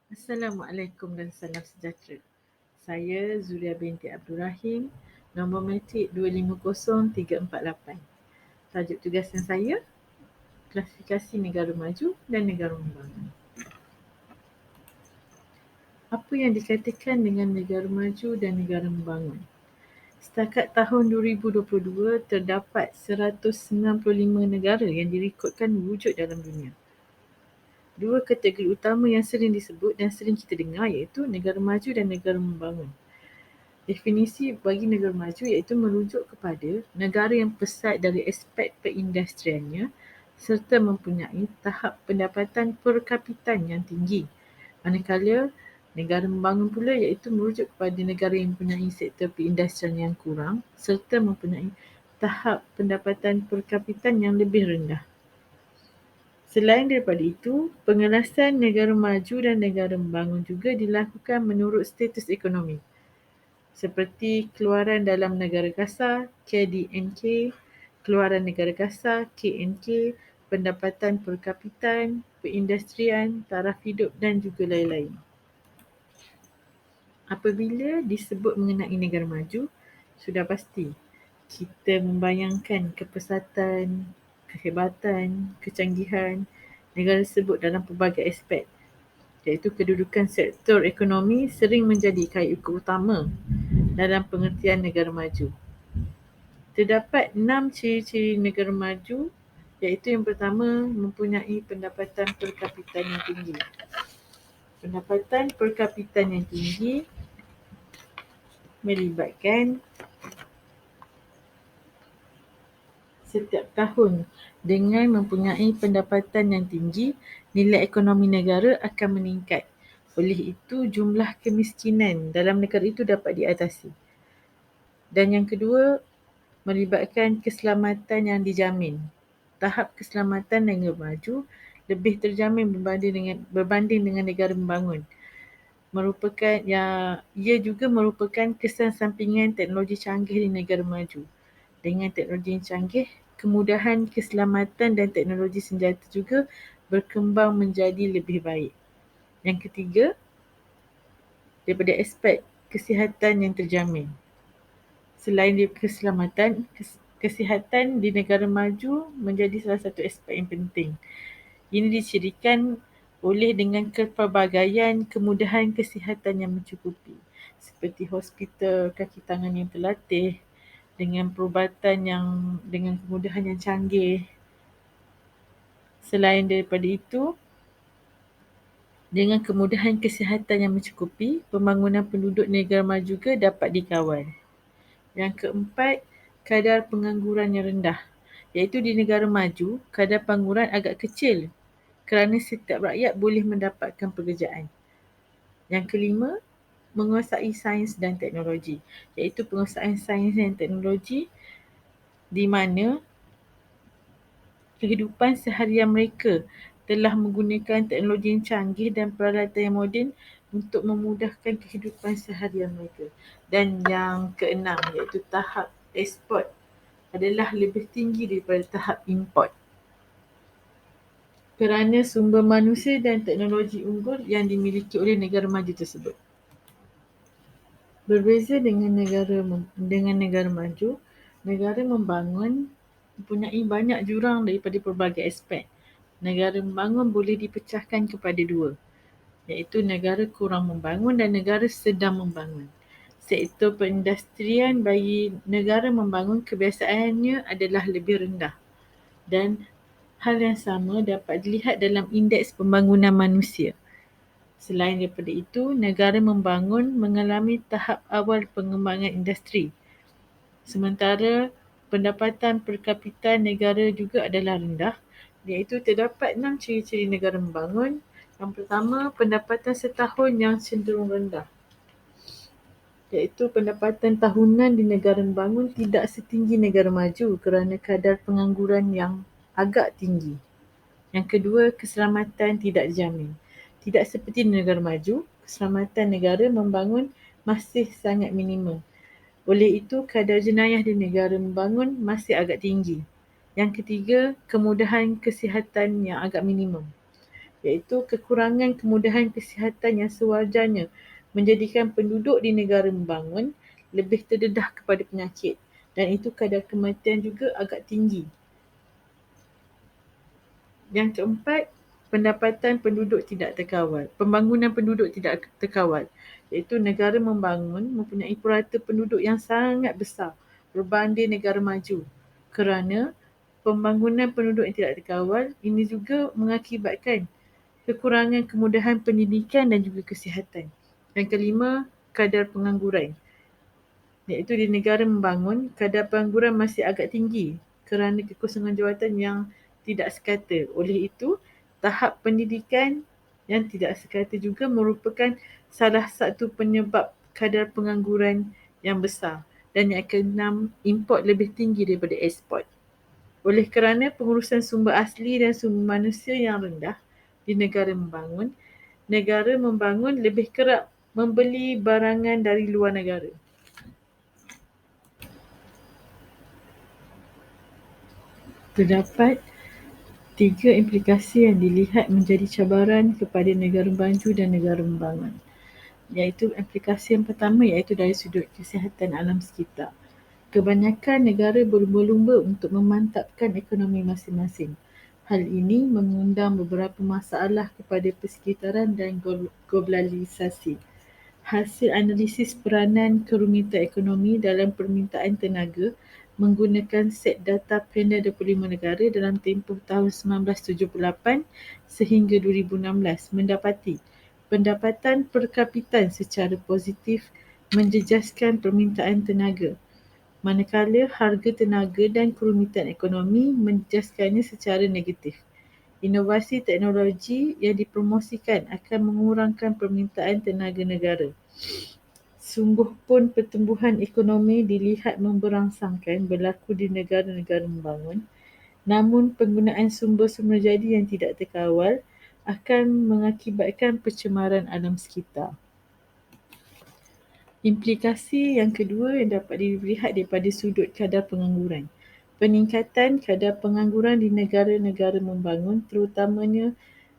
Assalamualaikum dan salam sejahtera. Saya Zulia binti Abdul Rahim, nombor metrik 250348. Tajuk tugasan saya, klasifikasi negara maju dan negara membangun. Apa yang dikatakan dengan negara maju dan negara membangun? Setakat tahun 2022, terdapat 195 negara yang direkodkan wujud dalam dunia. Dua kategori utama yang sering disebut dan sering kita dengar iaitu negara maju dan negara membangun. Definisi bagi negara maju iaitu merujuk kepada negara yang pesat dari aspek perindustriannya serta mempunyai tahap pendapatan per kapita yang tinggi. Manakala negara membangun pula iaitu merujuk kepada negara yang mempunyai sektor perindustrian yang kurang serta mempunyai tahap pendapatan per kapita yang lebih rendah. Selain daripada itu, pengelasan negara maju dan negara membangun juga dilakukan menurut status ekonomi, seperti keluaran dalam negara kasar KDNK, keluaran negara kasar KNK, pendapatan per kapita, perindustrian, taraf hidup dan juga lain-lain. Apabila disebut mengenai negara maju, sudah pasti kita membayangkan kepesatan, kehebatan, kecanggihan negara tersebut dalam pelbagai aspek, iaitu kedudukan sektor ekonomi sering menjadi kaya ukur utama dalam pengertian negara maju. Terdapat 6 ciri-ciri negara maju, iaitu yang pertama, mempunyai pendapatan per kapita yang tinggi. Pendapatan per kapita yang tinggi melibatkan setiap tahun dengan mempunyai pendapatan yang tinggi, nilai ekonomi negara akan meningkat. Oleh itu, jumlah kemiskinan dalam negara itu dapat diatasi. Dan yang kedua, melibatkan keselamatan yang dijamin. Tahap keselamatan negara maju lebih terjamin berbanding dengan negara membangun. Ia juga merupakan kesan sampingan teknologi canggih di negara maju. Dengan teknologi yang canggih, kemudahan keselamatan dan teknologi senjata juga berkembang menjadi lebih baik. Yang ketiga, daripada aspek kesihatan yang terjamin. Selain daripada keselamatan, kesihatan di negara maju menjadi salah satu aspek yang penting. Ini dicirikan oleh dengan kepelbagaian kemudahan kesihatan yang mencukupi, seperti hospital, kaki tangan yang terlatih, dengan perubatan yang dengan kemudahan yang canggih. Selain daripada itu, dengan kemudahan kesihatan yang mencukupi, pembangunan penduduk negara maju juga dapat dikawal. Yang keempat, kadar pengangguran yang rendah, iaitu di negara maju, kadar pengangguran agak kecil kerana setiap rakyat boleh mendapatkan pekerjaan. Yang kelima, menguasai sains dan teknologi, iaitu penguasaan sains dan teknologi di mana kehidupan seharian mereka telah menggunakan teknologi yang canggih dan peralatan yang moden untuk memudahkan kehidupan seharian mereka. Dan yang keenam, iaitu tahap eksport adalah lebih tinggi daripada tahap import kerana sumber manusia dan teknologi unggul yang dimiliki oleh negara maju tersebut. Berbeza dengan negara maju, negara membangun mempunyai banyak jurang daripada pelbagai aspek. Negara membangun boleh dipecahkan kepada dua, iaitu negara kurang membangun dan negara sedang membangun. Sektor perindustrian bagi negara membangun kebiasaannya adalah lebih rendah, dan hal yang sama dapat dilihat dalam indeks pembangunan manusia. Selain daripada itu, negara membangun mengalami tahap awal pengembangan industri. Sementara pendapatan per kapita negara juga adalah rendah, iaitu terdapat 6 ciri-ciri negara membangun. Yang pertama, pendapatan setahun yang cenderung rendah, iaitu pendapatan tahunan di negara membangun tidak setinggi negara maju kerana kadar pengangguran yang agak tinggi. Yang kedua, keselamatan tidak dijamin. Tidak seperti di negara maju, keselamatan negara membangun masih sangat minimum. Oleh itu, kadar jenayah di negara membangun masih agak tinggi. Yang ketiga, kemudahan kesihatan yang agak minimum. iaitu kekurangan kemudahan kesihatan yang sewajarnya menjadikan penduduk di negara membangun lebih terdedah kepada penyakit, dan itu kadar kematian juga agak tinggi. Yang keempat, pendapatan penduduk tidak terkawal. Pembangunan penduduk tidak terkawal, iaitu negara membangun mempunyai purata penduduk yang sangat besar berbanding negara maju. Kerana pembangunan penduduk yang tidak terkawal ini juga mengakibatkan kekurangan kemudahan pendidikan dan juga kesihatan. Yang kelima, kadar pengangguran, iaitu di negara membangun, kadar pengangguran masih agak tinggi kerana kekosongan jawatan yang tidak sekata. Oleh itu, tahap pendidikan yang tidak sekata juga merupakan salah satu penyebab kadar pengangguran yang besar. Dan yang keenam, import lebih tinggi daripada ekspor. Oleh kerana pengurusan sumber asli dan sumber manusia yang rendah di negara membangun lebih kerap membeli barangan dari luar negara. Terdapat 3 implikasi yang dilihat menjadi cabaran kepada negara maju dan negara membangun, iaitu implikasi yang pertama iaitu dari sudut kesihatan alam sekitar. Kebanyakan negara berlumba-lumba untuk memantapkan ekonomi masing-masing. Hal ini mengundang beberapa masalah kepada persekitaran dan globalisasi. Hasil analisis peranan kerumitan ekonomi dalam permintaan tenaga menggunakan set data panel 25 negara dalam tempoh tahun 1978 sehingga 2016 mendapati pendapatan per kapita secara positif menjejaskan permintaan tenaga, manakala harga tenaga dan kerumitan ekonomi menjejaskannya secara negatif. Inovasi teknologi yang dipromosikan akan mengurangkan permintaan tenaga negara. Sungguh pun pertumbuhan ekonomi dilihat memberangsangkan berlaku di negara-negara membangun, namun penggunaan sumber-sumber jadi yang tidak terkawal akan mengakibatkan pencemaran alam sekitar. Implikasi yang kedua yang dapat dilihat daripada sudut kadar pengangguran. Peningkatan kadar pengangguran di negara-negara membangun terutamanya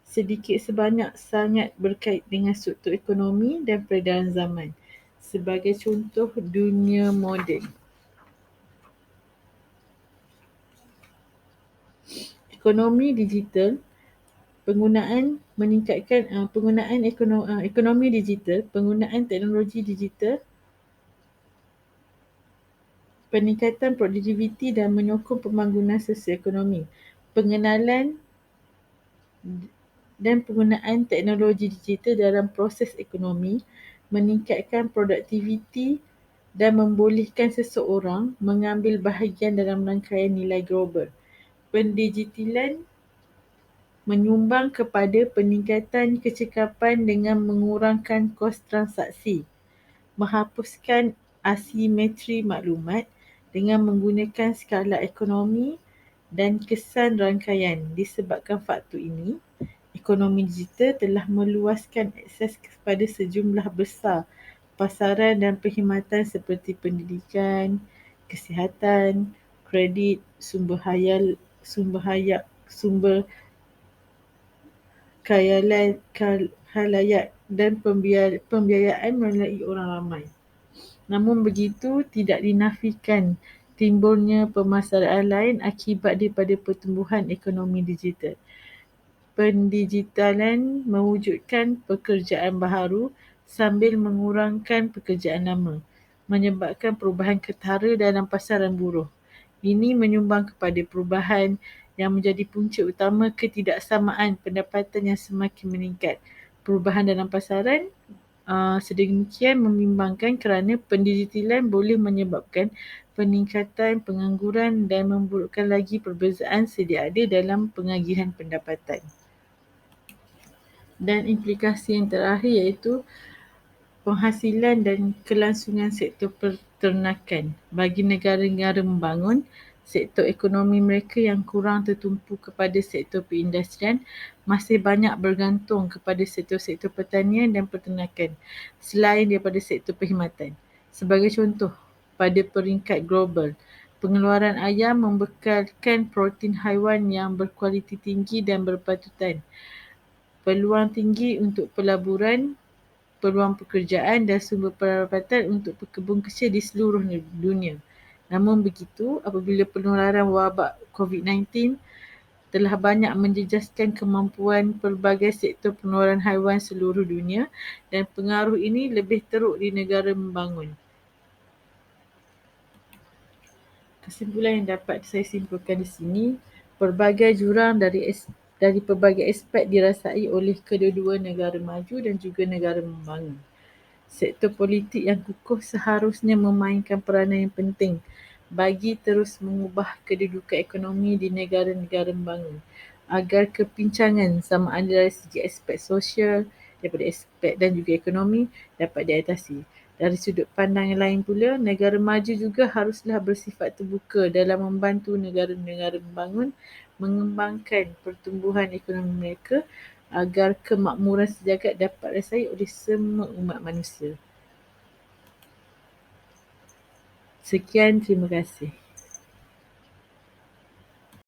sedikit sebanyak sangat berkait dengan struktur ekonomi dan peredaran zaman. Sebagai contoh, dunia moden. Ekonomi digital, ekonomi digital, penggunaan teknologi digital, peningkatan produktiviti dan menyokong pembangunan sosioekonomi. Pengenalan dan penggunaan teknologi digital dalam proses ekonomi meningkatkan produktiviti dan membolehkan seseorang mengambil bahagian dalam rangkaian nilai global. Pendigitalan menyumbang kepada peningkatan kecekapan dengan mengurangkan kos transaksi, menghapuskan asimetri maklumat dengan menggunakan skala ekonomi dan kesan rangkaian. Disebabkan faktor ini, ekonomi digital telah meluaskan akses kepada sejumlah besar pasaran dan perkhidmatan seperti pendidikan, kesihatan, kredit, sumber khayaliat dan pembiayaan melalui orang ramai. Namun begitu, tidak dinafikan timbulnya permasalahan lain akibat daripada pertumbuhan ekonomi digital. Pendigitalan mewujudkan pekerjaan baharu sambil mengurangkan pekerjaan lama, menyebabkan perubahan ketara dalam pasaran buruh. Ini menyumbang kepada perubahan yang menjadi punca utama ketidaksamaan pendapatan yang semakin meningkat. Perubahan dalam pasaran sedemikian membimbangkan kerana pendigitalan boleh menyebabkan peningkatan pengangguran dan memburukkan lagi perbezaan sedia ada dalam pengagihan pendapatan. Dan implikasi yang terakhir iaitu penghasilan dan kelangsungan sektor peternakan. Bagi negara-negara membangun, sektor ekonomi mereka yang kurang tertumpu kepada sektor perindustrian masih banyak bergantung kepada sektor-sektor pertanian dan peternakan selain daripada sektor perkhidmatan. Sebagai contoh, pada peringkat global, pengeluaran ayam membekalkan protein haiwan yang berkualiti tinggi dan berpatutan peluang tinggi untuk pelaburan, peluang pekerjaan dan sumber pendapatan untuk pekebun kecil di seluruh dunia. Namun begitu, apabila penularan wabak COVID-19 telah banyak menjejaskan kemampuan pelbagai sektor pengeluaran haiwan seluruh dunia dan pengaruh ini lebih teruk di negara membangun. Kesimpulan yang dapat saya simpulkan di sini, pelbagai jurang dari pelbagai aspek dirasai oleh kedua-dua negara maju dan juga negara membangun. Sektor politik yang kukuh seharusnya memainkan peranan yang penting bagi terus mengubah kedudukan ekonomi di negara-negara membangun agar kepincangan sama ada dari segi aspek sosial, daripada aspek dan juga ekonomi dapat diatasi. Dari sudut pandang yang lain pula, negara maju juga haruslah bersifat terbuka dalam membantu negara-negara membangun mengembangkan pertumbuhan ekonomi mereka agar kemakmuran sejagat dapat dirasai oleh semua umat manusia. Sekian, terima kasih.